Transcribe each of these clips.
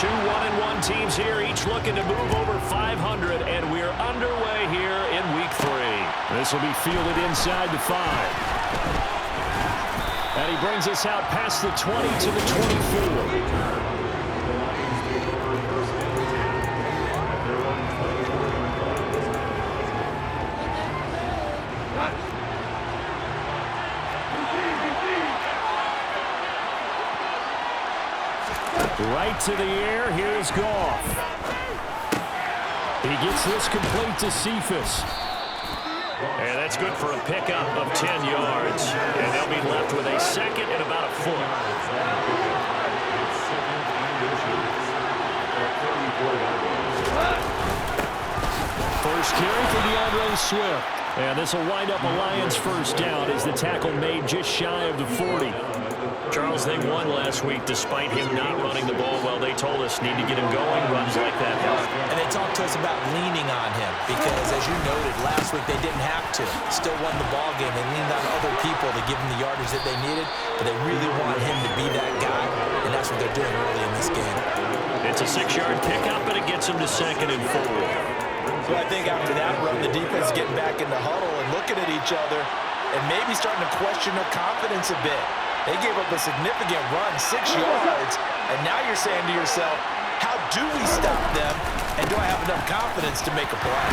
Two 1-1 teams here, each looking to move over 500, and we're underway here in week 3. This will be fielded inside the 5. And he brings us out past the 20 to the 24. Right to the air, here's Goff. He gets this complete to Cephas. And that's good for a pickup of 10 yards. And they'll be left with a second and about a foot. First carry for DeAndre Swift. And this will wind up a Lions first down as the tackle made just shy of the 40. Charles, they won last week despite him not running the ball well. They told us need to get him going. Runs like that help. And they talked to us about leaning on him because, as you noted, last week they didn't have to. Still won the ball game. They leaned on other people to give them the yardage that they needed, but they really want him to be that guy, and that's what they're doing early in this game. It's a 6-yard pickup, and it gets him to 2nd and 4. So I think after that run, the defense is getting back in the huddle and looking at each other and maybe starting to question their confidence a bit. They gave up a significant run, 6 yards, and now you're saying to yourself, how do we stop them, and do I have enough confidence to make a play?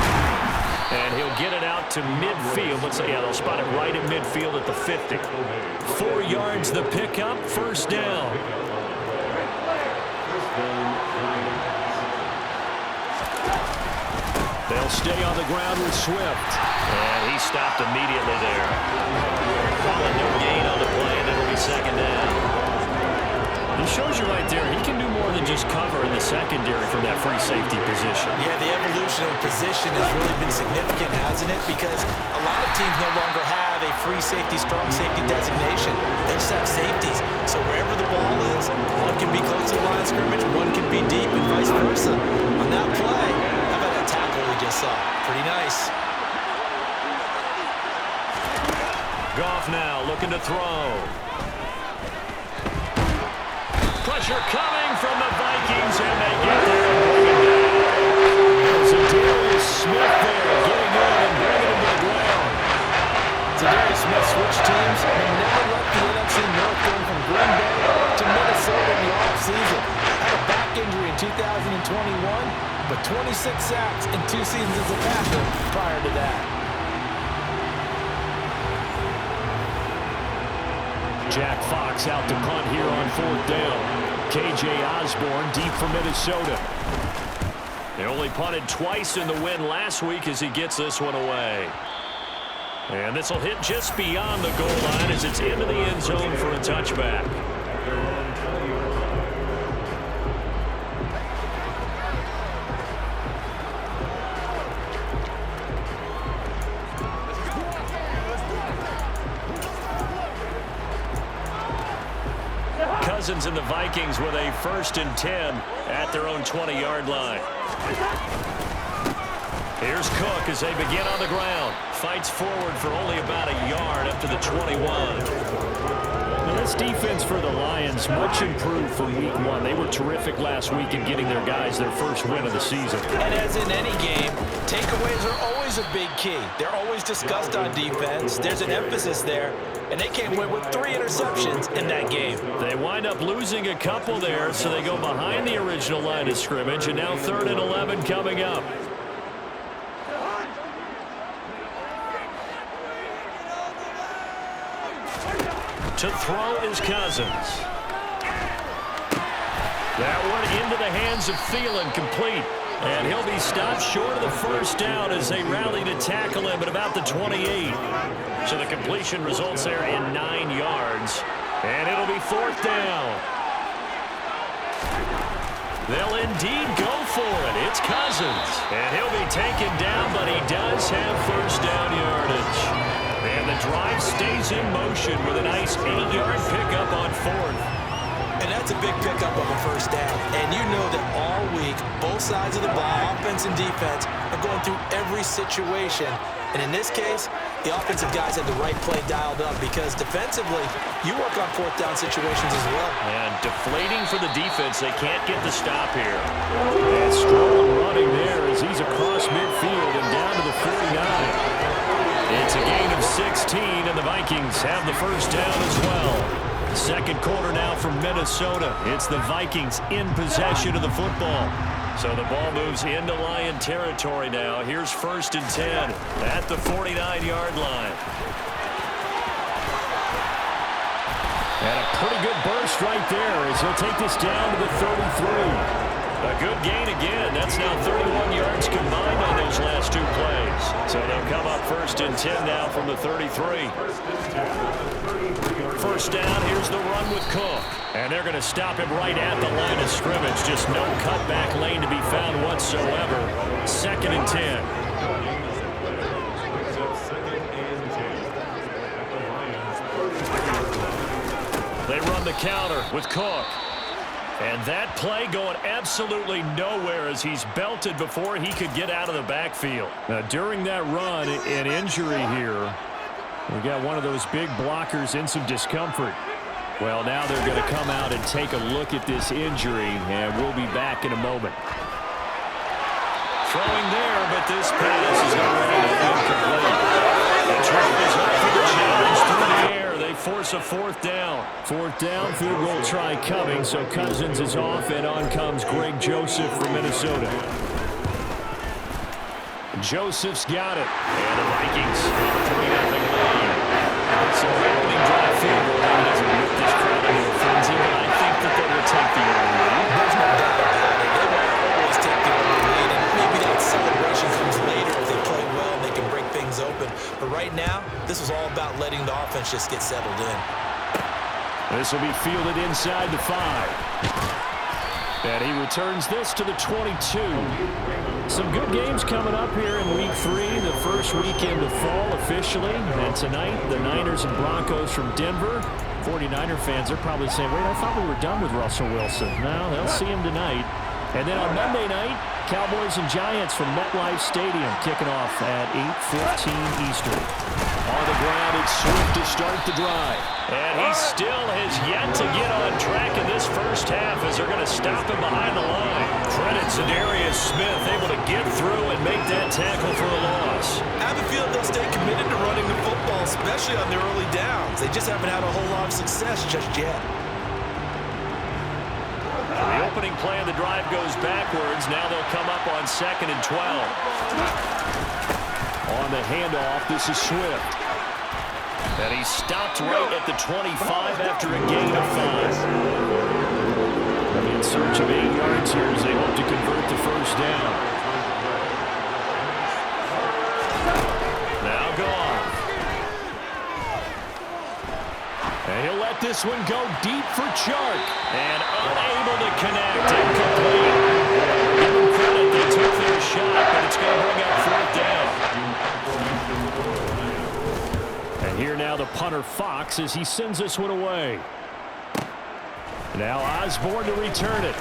And he'll get it out to midfield. Let's say, yeah, they'll spot it right at midfield at the 50. 4 yards the pickup, first down. They'll stay on the ground with Swift. And he stopped immediately there. Calling no gain on the play, and it'll be 2nd down. He shows you right there, he can do more than just cover in the secondary from that free safety position. Yeah, the evolution of position has really been significant, hasn't it? Because a lot of teams no longer have a free safety, strong safety designation. They just have safeties. So wherever the ball is, one can be close to the line of scrimmage, one can be deep, and vice versa. On that play, how about that tackle we just saw? Pretty nice. Goff now looking to throw. Pressure coming from the Vikings, and they get there and bring it down. There's a Darius Smith there getting in and bringing him to the ground. Darius Smith switched teams and never left the NFC North, going from Green Bay to Minnesota in the offseason. Had a back injury in 2021, but 26 sacks in 2 seasons as a Packer prior to that. Jack Fox out to punt here on 4th down. K.J. Osborne deep for Minnesota. They only punted twice in the win last week as he gets this one away. And this will hit just beyond the goal line as it's into the end zone for a touchback. Cousins and the Vikings with a 1st and 10 at their own 20-yard line. Here's Cook as they begin on the ground. Fights forward for only about a yard up to the 21. Now this defense for the Lions much improved from week 1. They were terrific last week in getting their guys their first win of the season. And as in any game, takeaways are always a big key. They're always discussed on defense. There's an emphasis there. And they came away with 3 interceptions in that game. They wind up losing a couple there, so they go behind the original line of scrimmage, and now 3rd and 11 coming up. To throw is Cousins. That one into the hands of Thielen, complete. And he'll be stopped short of the first down as they rally to tackle him at about the 28. So the completion results there in 9 yards. And it'll be 4th down. They'll indeed go for it. It's Cousins. And he'll be taken down, but he does have first down yardage. And the drive stays in motion with a nice 8-yard pickup on 4th. And that's a big pickup of a first down. And you know that all week, both sides of the ball, offense and defense, are going through every situation. And in this case, the offensive guys had the right play dialed up because defensively, you work on fourth down situations as well. And deflating for the defense. They can't get the stop here. And Stroll running there as he's across midfield and down to the 49. It's a gain of 16, and the Vikings have the first down as well. Second quarter now from Minnesota. It's the Vikings in possession of the football. So the ball moves into Lion territory now. Here's 1st and 10 at the 49-yard line. And a pretty good burst right there as he'll take this down to the 33. A good gain again. That's now 31 yards combined on those last 2 plays. So they'll come up 1st and 10 now from the 33. First down, here's the run with Cook. And they're going to stop him right at the line of scrimmage. Just no cutback lane to be found whatsoever. 2nd and 10. They run the counter with Cook. And that play going absolutely nowhere as he's belted before he could get out of the backfield. Now, during that run, an injury here. We got one of those big blockers in some discomfort. Well, now they're going to come out and take a look at this injury, and we'll be back in a moment. Throwing there, but this pass is already incomplete. The trap is up for the challenge through the air. They force a 4th down. 4th down, field goal try coming, so Cousins is off, and on comes Greg Joseph from Minnesota. Joseph's got it, and the Vikings have a 3-0 lead. So the opening drive field goal doesn't whip this crowd into a frenzy, but I think that they will take the early lead. There's no doubt about it. They will always take the early lead, and maybe that celebration comes later if they play well and they can break things open. But right now, this is all about letting the offense just get settled in. This will be fielded inside the 5. And he returns this to the 22. Some good games coming up here in Week 3, the first weekend of fall officially. And tonight, the Niners and Broncos from Denver. 49er fans are probably saying, wait, I thought we were done with Russell Wilson. No, they'll see him tonight. And then on Monday night, Cowboys and Giants from MetLife Stadium kicking off at 8:15 Eastern. On the ground, it's Swift to start the drive. And he still has yet to get on track in this first half as they're going to stop him behind the line. Credit to Darius Smith, able to get through and make that tackle for a loss. I have a feeling they'll stay committed to running the football, especially on their early downs. They just haven't had a whole lot of success just yet. The opening play of the drive goes backwards. Now they'll come up on 2nd and 12. On the handoff, this is Swift. And he stopped right at the 25 after a gain of 5. In search of 8 yards here as they hope to convert the first down. Now Goff. And he'll let this one go deep for Chark. And unable to connect. Incomplete. Give them credit. They took their shot, but it's going to bring up 4th down. And here now the punter Fox as he sends this one away. Now Osborne to return it.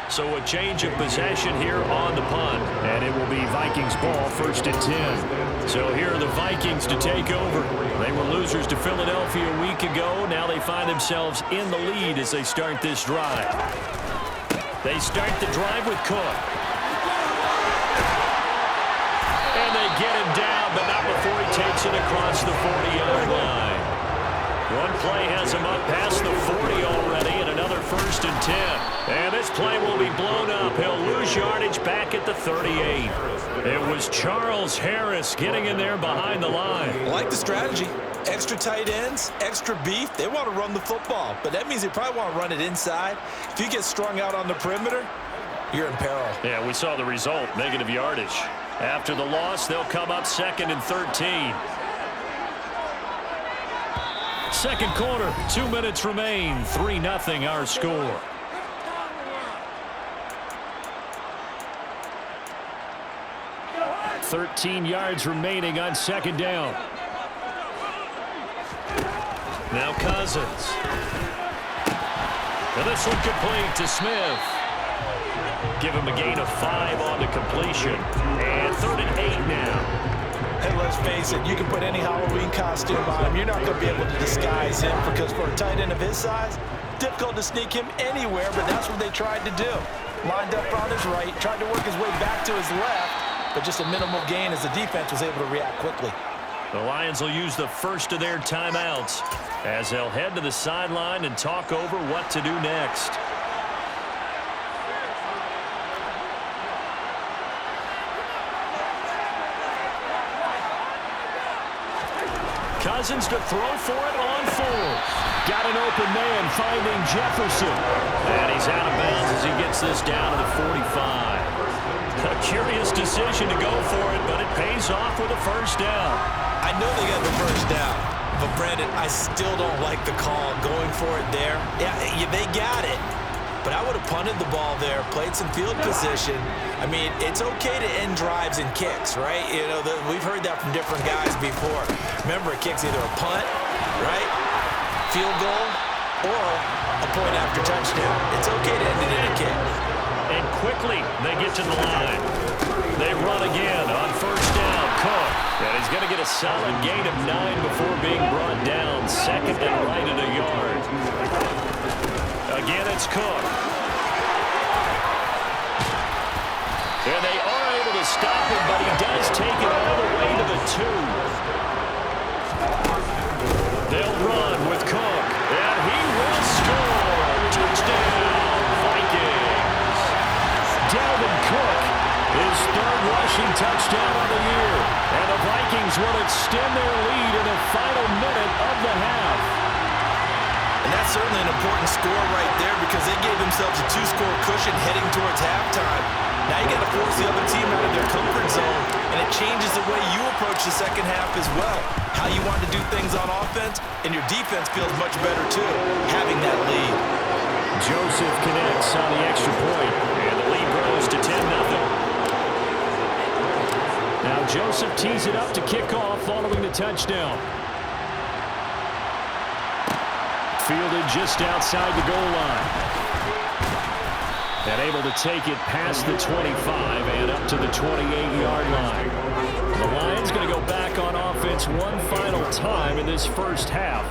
So a change of possession here on the punt. And it will be Vikings ball, 1st and 10. So here are the Vikings to take over. They were losers to Philadelphia a week ago. Now they find themselves in the lead as they start this drive. They start the drive with Cook. And they get him down, but not before he takes it across the 40-yard line. One play has him up past the 40 already, and another 1st and 10. And this play will be blown up. He'll lose yardage back at the 38. It was Charles Harris getting in there behind the line. I like the strategy. Extra tight ends, extra beef. They want to run the football, but that means they probably want to run it inside. If you get strung out on the perimeter, you're in peril. Yeah, we saw the result, negative yardage. After the loss, they'll come up 2nd and 13. Second quarter, 2 minutes remain. 3-0 our score. $13 yards remaining on 2nd down. Now Cousins. And this one complete to Smith. Give him a gain of 5 on the completion. And 3rd and 8 now. And let's face it, you can put any Halloween costume on him. You're not going to be able to disguise him because for a tight end of his size, difficult to sneak him anywhere, but that's what they tried to do. Lined up on his right, tried to work his way back to his left, but just a minimal gain as the defense was able to react quickly. The Lions will use the first of their timeouts as they'll head to the sideline and talk over what to do next. Cousins to throw for it on 4. Got an open man finding Jefferson. And he's out of bounds as he gets this down to the 45. A curious decision to go for it, but it pays off with a first down. I know they got the first down, but Brandon, I still don't like the call going for it there. Yeah, they got it, but I would have punted the ball there, played some field position. I mean, it's okay to end drives and kicks, right? You know, we've heard that from different guys before. Remember, a kick's either a punt, right, field goal, or a point after touchdown. It's okay to end it in a kick. And quickly, they get to the line. They run again on first down. Cook. And he's going to get a solid gain of 9 before being brought down. Second and right at a yard. Again, it's Cook. And they are able to stop him, but he does take it all the way to the 2. They'll run with Cook. And he will score. Touchdown, Vikings. Dalvin Cook, his third rushing touchdown of the year. And the Vikings will extend their lead in the final minute of the half. And that's certainly an important score right there because they gave themselves a 2-score cushion heading towards halftime. Now you got to force the other team out of their comfort zone, and it changes the way you approach the second half as well. How you want to do things on offense, and your defense feels much better too, having that lead. Joseph connects on the extra point, and the lead grows to 10-0. Now Joseph tees it up to kick off following the touchdown. Fielded just outside the goal line. And able to take it past the 25 and up to the 28-yard line. The Lions going to go back on offense one final time in this first half.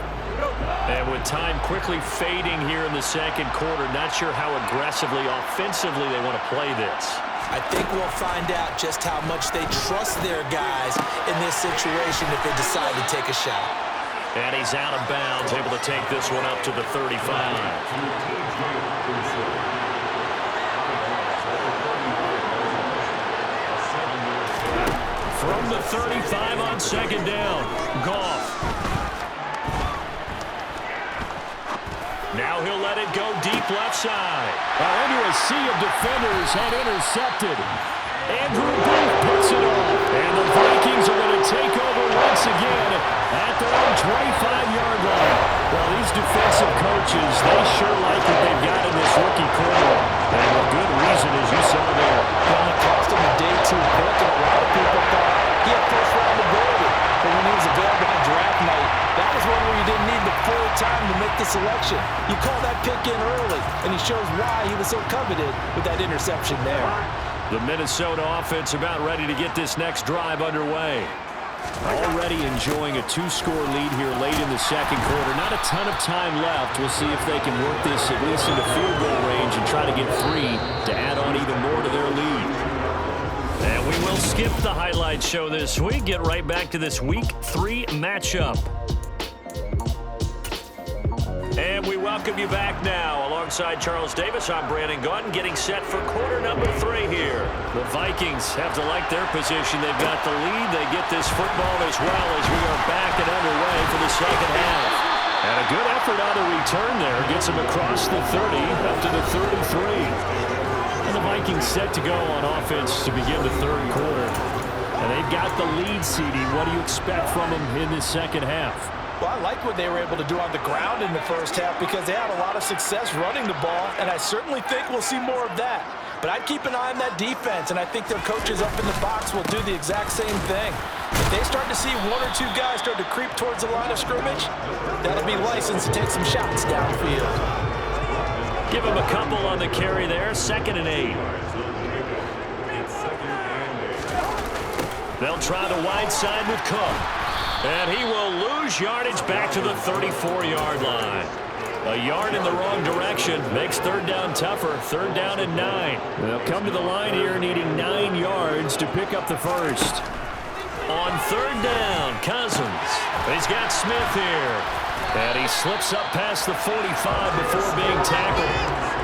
And with time quickly fading here in the second quarter, not sure how aggressively, offensively they want to play this. I think we'll find out just how much they trust their guys in this situation if they decide to take a shot. And he's out of bounds, able to take this one up to the 35. From the 35 on second down, Goff. Now he'll let it go deep left side. Into a sea of defenders and intercepted. Andrew Booth puts it off. And the Vikings are going to take over once again at their own 25-yard line. Well, these defensive coaches, they sure like what they've got in this rookie corner. And with good reason, as you saw there. Only cost him a day 2 pick, and a lot of people thought he had first-round ability. But when he was available on draft night, that was one where you didn't need the full time to make the selection. You call that pick in early, and he shows why he was so coveted with that interception there. The Minnesota offense about ready to get this next drive underway. Already enjoying a 2-score lead here late in the second quarter. Not a ton of time left. We'll see if they can work this at least into field goal range and try to get 3 to add on even more to their lead. And we will skip the highlight show this week. Get right back to this Week 3 matchup. And we welcome you back now. Alongside Charles Davis, I'm Brandon Gaudin, getting set for quarter number 3 here. The Vikings have to like their position. They've got the lead. They get this football as well as we are back and underway for the second half. And a good effort on the return there. Gets them across the 30 up to the 33. And the Vikings set to go on offense to begin the third quarter. And they've got the lead, CD. What do you expect from them in this second half? Well, I like what they were able to do on the ground in the first half because they had a lot of success running the ball, and I certainly think we'll see more of that. But I'd keep an eye on that defense, and I think their coaches up in the box will do the exact same thing. If they start to see 1 or 2 guys start to creep towards the line of scrimmage, that'll be license to take some shots downfield. Give him a couple on the carry there, 2nd and 8. They'll try the wide side with Cook. And he will lose yardage back to the 34-yard line. A yard in the wrong direction makes third down tougher. Third down and 9. They'll come to the line here needing 9 yards to pick up the first. On third down, Cousins. He's got Smith here. And he slips up past the 45 before being tackled.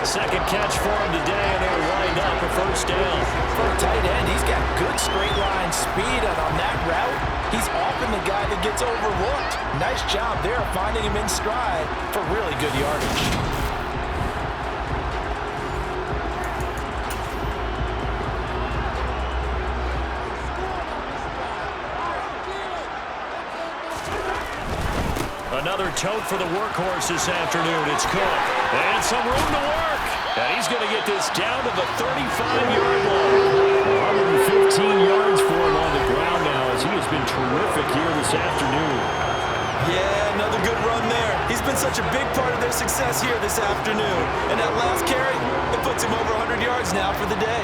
Second catch for him today, and he'll wind up a first down. For a tight end, he's got good straight line speed, and on that route, he's often the guy that gets overlooked. Nice job there finding him in stride for really good yardage. Another tote for the workhorse this afternoon. It's Cook. And some room to work. And he's going to get this down to the 35-yard line. 115 yards for him on the ground now as he has been terrific here this afternoon. Yeah, another good run there. He's been such a big part of their success here this afternoon. And that last carry, it puts him over 100 yards now for the day.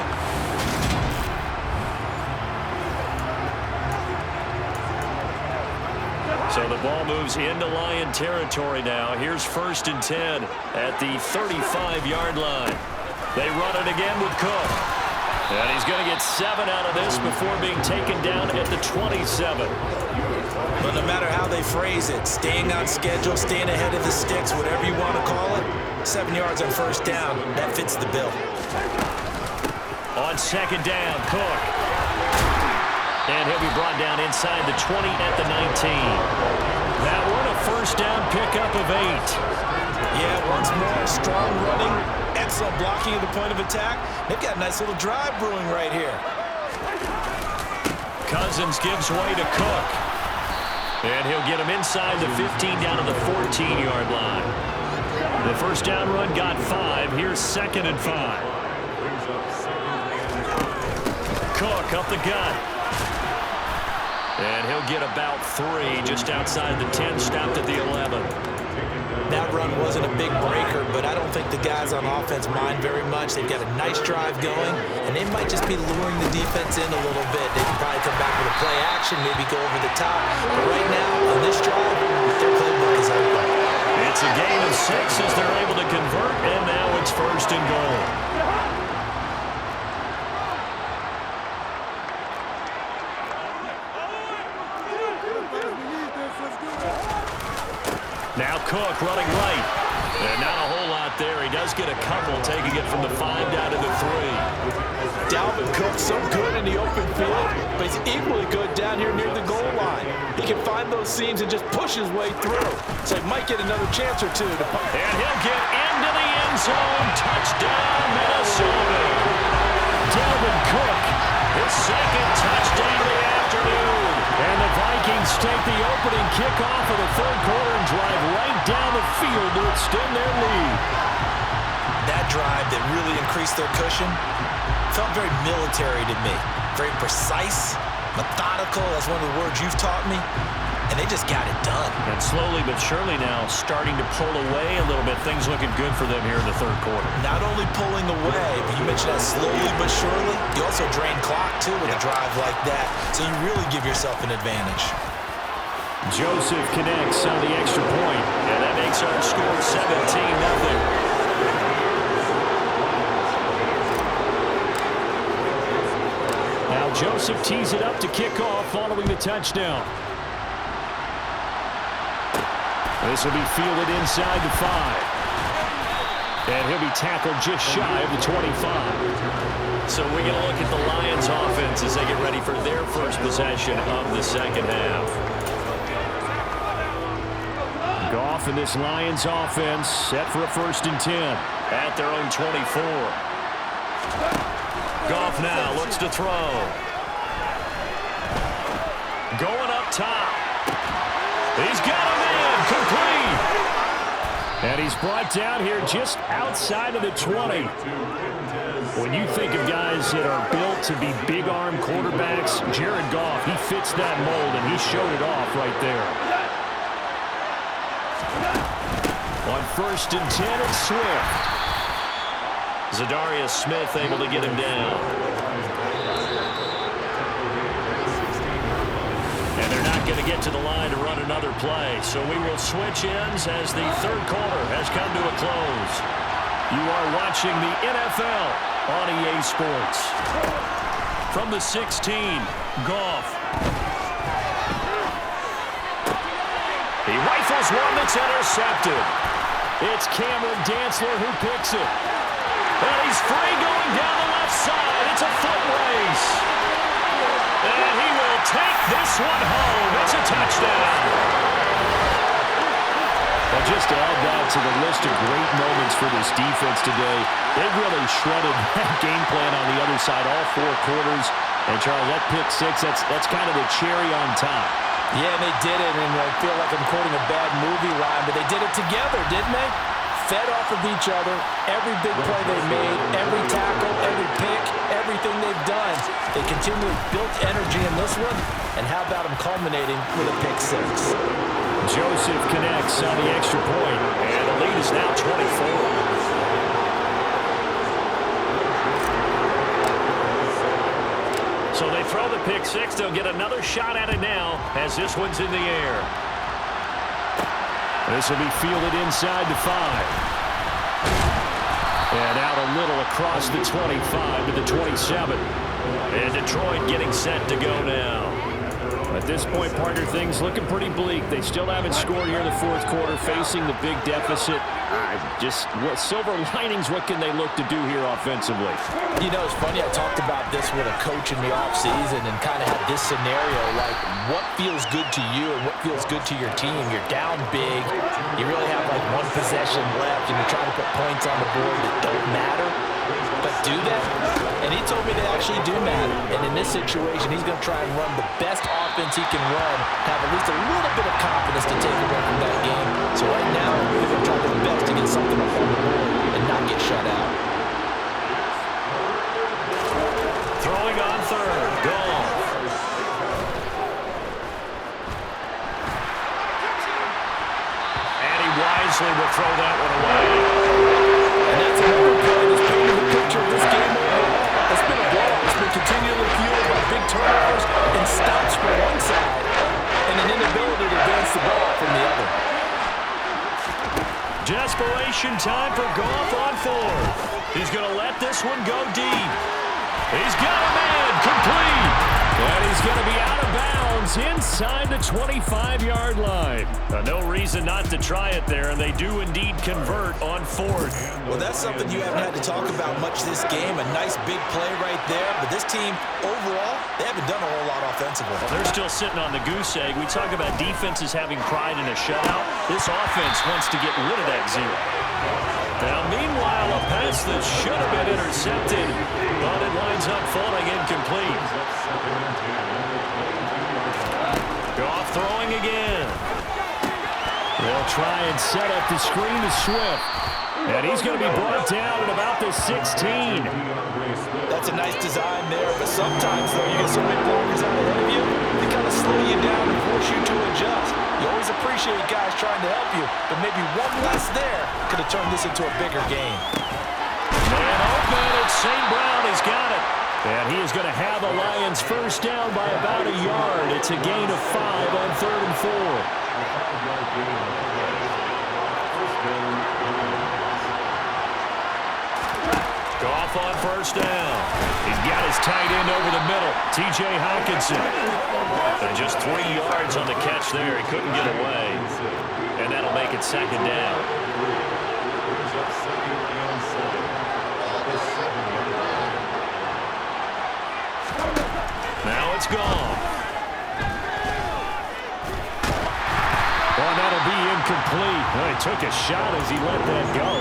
So the ball moves into Lion territory now. Here's first and 10 at the 35-yard line. They run it again with Cook. And he's going to get 7 out of this before being taken down at the 27. But no matter how they phrase it, staying on schedule, staying ahead of the sticks, whatever you want to call it, 7 yards on first down, that fits the bill. On second down, Cook. And he'll be brought down inside the 20 at the 19. That one a first down pickup of 8. Yeah, once more, strong running, excellent blocking at the point of attack. They've got a nice little drive brewing right here. Cousins gives way to Cook. And he'll get him inside the 15 down to the 14-yard line. The first down run got 5. Here's second and 5. Cook up the gut. And he'll get about 3 just outside the 10, stopped at the 11. That run wasn't a big breaker, but I don't think the guys on offense mind very much. They've got a nice drive going, and they might just be luring the defense in a little bit. They can probably come back with a play action, maybe go over the top. But right now, on this drive, their playbook is open. It's a gain of 6 as they're able to convert, and now it's first and goal. Now Cook running right. And not a whole lot there. He does get a couple, taking it from the 5 down to the 3. Dalvin Cook so good in the open field, but he's equally good down here near the goal line. He can find those seams and just push his way through. So he might get another chance or two. And he'll get into the end zone. Touchdown, Minnesota. Dalvin Cook, his second touchdown of the afternoon. And the Vikings take the opening kickoff of the third quarter and drive right down the field to extend their lead. That drive that really increased their cushion felt very military to me. Very precise, methodical. That's one of the words you've taught me. And they just got it done. And slowly but surely now starting to pull away a little bit. Things looking good for them here in the third quarter. Not only pulling away, but you mentioned that slowly but surely. You also drain clock, too, with a drive like that. So you really give yourself an advantage. Joseph connects on the extra point. And that makes our score 17-0. Now Joseph tees it up to kick off following the touchdown. This will be fielded inside the 5. And he'll be tackled just shy of the 25. So we're going to look at the Lions offense as they get ready for their first possession of the second half. Goff and this Lions offense set for a first and 10 at their own 24. Goff now looks to throw. Going up top. He's got a man, complete. And he's brought down here just outside of the 20. When you think of guys that are built to be big-arm quarterbacks, Jared Goff, he fits that mold, and he showed it off right there. On first and 10, it's Swift. Zadarius Smith able to get him down. going to get to the line to run another play. So we will switch ends as the third quarter has come to a close. You are watching the NFL on EA Sports. From the 16, Goff. He rifles one that's intercepted. It's Cameron Dantzler who picks it. And he's free going down the left side. It's a foot race. And he will take this one home. It's a touchdown. Well, just to add that to the list of great moments for this defense today, they really shredded that game plan on the other side all four quarters. And, Charles, that pick six, that's kind of the cherry on top. Yeah, they did it, and I feel like I'm quoting a bad movie line, but they did it together, didn't they? Fed off of each other, every big play they made, every tackle, every pick, everything they've done. They continually built energy in this one, and how about them culminating with a pick six? Joseph connects on the extra point, and the lead is now 24. So they throw the pick six. They'll get another shot at it now as this one's in the air. This will be fielded inside the 5. And out a little across the 25 to the 27. And Detroit getting set to go now. At this point, partner, things looking pretty bleak. They still haven't scored here in the fourth quarter, facing the big deficit. What silver linings, what can they look to do here offensively? You know, it's funny, I talked about this with a coach in the offseason and kind of had this scenario, like what feels good to you and what feels good to your team. You're down big. You really have like one possession left, and you're trying to put points on the board that don't matter. But do that? And he told me they actually do matter. And in this situation, he's going to try and run the best offense he can run, have at least a little bit of confidence to take away from that game. So right now, they're going to try their best to get something up on the board and not get shut out. Throwing on third. Goal. And he wisely will throw that one away. And that's another play that's painting the picture of this game overall. It's been a blowout. It's been continually fueled by big turnovers and stops from one side and an inability to advance the ball from the other. Desperation time for Goff on fourth. He's going to let this one go deep. He's got a man complete. And he's going to be out of bounds inside the 25-yard line. No reason not to try it there, and they do indeed convert on fourth. Well, that's something you haven't had to talk about much this game. A nice big play right there. But this team, overall, they haven't done a whole lot offensively. Well, they're still sitting on the goose egg. We talk about defenses having pride in a shutout. This offense wants to get rid of that zero. Now, meanwhile, a pass that should have been intercepted, but it winds up falling incomplete. Goff throwing again. They'll try and set up the screen to Swift. And he's going to be brought down at about the 16. That's a nice design there, but sometimes, though, you get so many blockers out ahead of you, they kind of slow you down and force you to adjust. You always appreciate guys trying to help you, but maybe one less there could have turned this into a bigger game. And open, it's St. Brown. He's got it. And he is going to have the Lions first down by about a yard. It's a gain of 5 on 3rd and 4. Goff on first down. He's got his tight end over the middle, T.J. Hockenson. And just 3 yards on the catch there. He couldn't get away. And that'll make it second down. Now it's gone. Well, that'll be incomplete. Well, he took a shot as he let that go.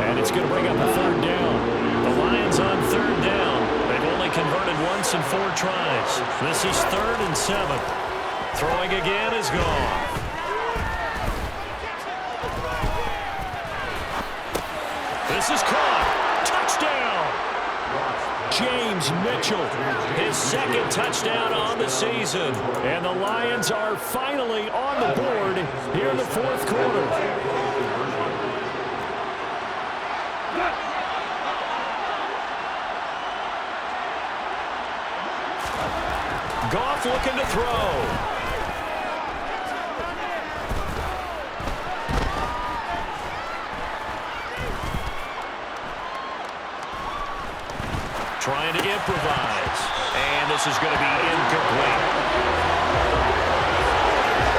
And it's going to bring up a 3rd down. The Lions on 3rd down. They've only converted once in 4 tries. This is 3rd and 7. Throwing again is gone. This is caught. Touchdown. James Mitchell, his 2nd touchdown on the season. And the Lions are finally on the board here in the 4th quarter. Goff looking to throw. trying to improvise. And this is going to be incomplete.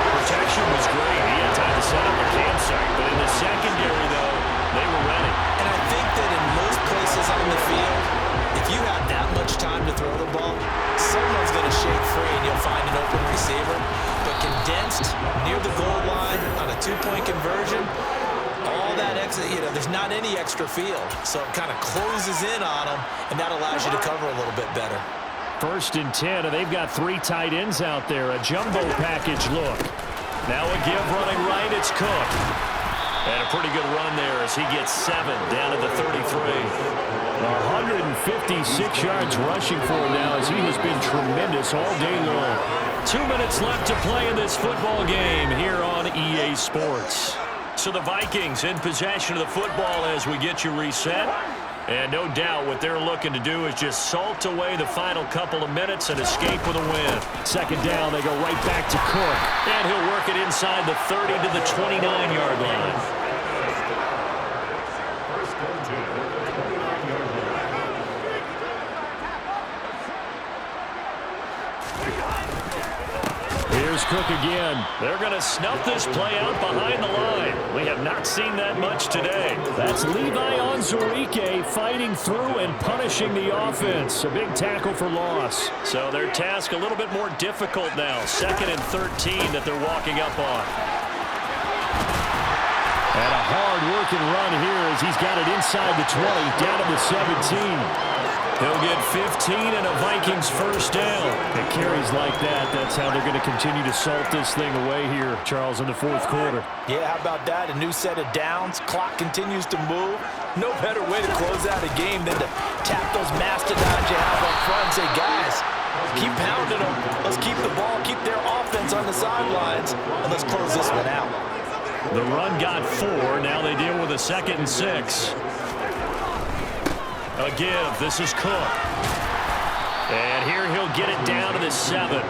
Protection was great. He had time to set up a campsite. But in the secondary, though, they were ready. And I think that in most places on the field, if you have that much time to throw the ball, someone's going to shake free and you'll find an open receiver. But condensed near the goal line on a two-point conversion, all that extra, there's not any extra field. So it kind of closes in on them, and that allows you to cover a little bit better. 1st and 10, and they've got 3 tight ends out there. A jumbo package look. Now a give running right, it's Cook. And a pretty good run there as he gets 7 down to the 33. 156 yards rushing for him now as he has been tremendous all day long. 2 minutes left to play in this football game here on EA Sports. So the Vikings in possession of the football as we get you reset. And no doubt what they're looking to do is just salt away the final couple of minutes and escape with a win. 2nd down, they go right back to Cook. And he'll work it inside the 30 to the 29-yard line. Here's Cook again. They're going to snuff this play out behind the line. We have not seen that much today. That's Levi Onwuzurike fighting through and punishing the offense. A big tackle for loss. So their task a little bit more difficult now. 2nd and 13 that they're walking up on. And a hard-working run here as he's got it inside the 20, down to the 17. He'll get 15 and a Vikings 1st down. It carries like that. That's how they're going to continue to salt this thing away here, Charles, in the 4th quarter. Yeah, how about that? A new set of downs. Clock continues to move. No better way to close out a game than to tap those mastodons you have up front and say, guys, keep pounding them. Let's keep the ball, keep their offense on the sidelines, and let's close this one out. The run got 4. Now they deal with a 2nd and 6. A give. This is Cook. And here he'll get it down to the 7.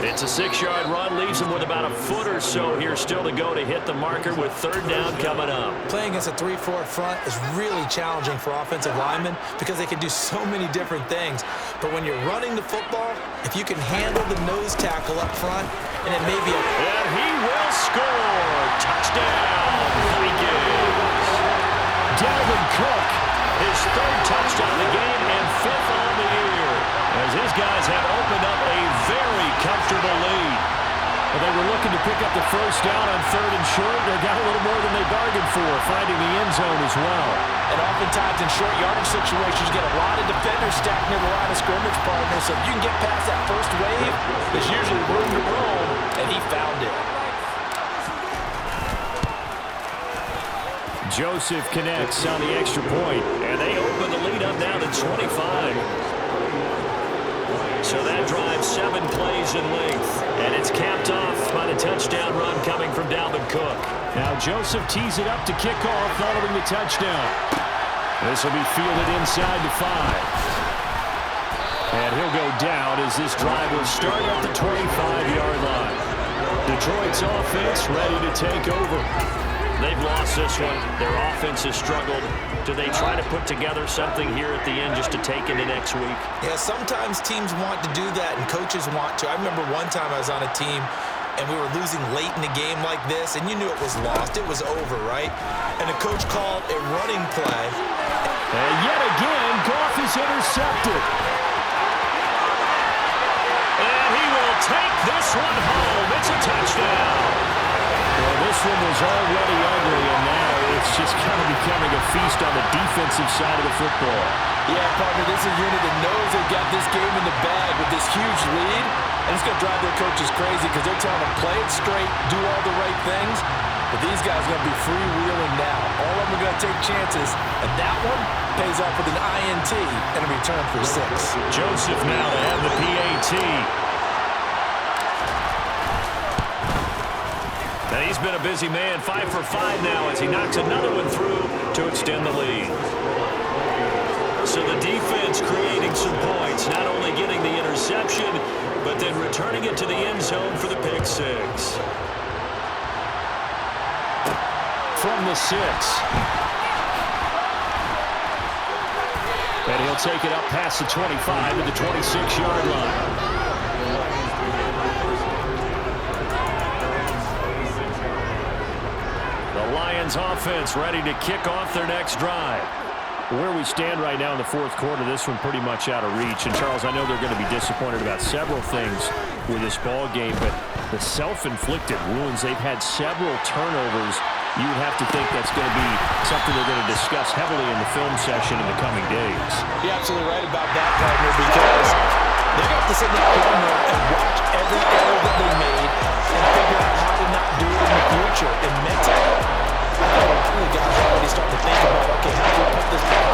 It's a 6-yard run. Leaves him with about a foot or so here still to go to hit the marker with 3rd down coming up. Playing against a 3-4 front is really challenging for offensive linemen because they can do so many different things. But when you're running the football, if you can handle the nose tackle up front, and it may be a... And he will score. Touchdown, Vikings. Dalvin Cook. His 3rd touchdown of the game and 5th on the year. As his guys have opened up a very comfortable lead. But they were looking to pick up the 1st down on 3rd and short. They got a little more than they bargained for, finding the end zone as well. And oftentimes in short yardage situations, you get a lot of defenders stacked near the line of scrimmage, partner. So if you can get past that first wave, there's usually room to roam, and he found it. Joseph connects on the extra point, and they open the lead up now to 25. So that drives 7 plays in length, and it's capped off by the touchdown run coming from Dalvin Cook. Now Joseph tees it up to kick off following the touchdown. This will be fielded inside the 5. And he'll go down as this drive will start at the 25-yard line. Detroit's offense ready to take over. They've lost this one. Their offense has struggled. Do they try to put together something here at the end just to take into next week? Yeah, sometimes teams want to do that and coaches want to. I remember one time I was on a team and we were losing late in the game like this, and you knew it was lost. It was over, right? And the coach called a running play. And yet again, Goff is intercepted. And he will take this one home. It's a touchdown. Well, this one was already ugly, and now it's just kind of becoming a feast on the defensive side of the football. Yeah, partner, this is a unit that knows they've got this game in the bag with this huge lead, and it's going to drive their coaches crazy because they're telling them play it straight, do all the right things, but these guys are going to be freewheeling now. All of them are going to take chances, and that one pays off with an INT and a return for 6. Joseph now to have the PAT. And he's been a busy man, 5 for 5 now as he knocks another one through to extend the lead. So the defense creating some points, not only getting the interception, but then returning it to the end zone for the pick 6. From the 6. And he'll take it up past the 25 to the 26-yard line. The Lions offense ready to kick off their next drive. Where we stand right now in the fourth quarter, this one pretty much out of reach. And, Charles, I know they're going to be disappointed about several things with this ball game, but the self-inflicted wounds, they've had several turnovers. You would have to think that's going to be something they're going to discuss heavily in the film session in the coming days. You're absolutely right about that, partner, because they're going to have to sit in that corner and watch every error that they made and figure out how to not do it in the future. And mentally, I think a lot of the guys are already starting to think about, okay, how do we put this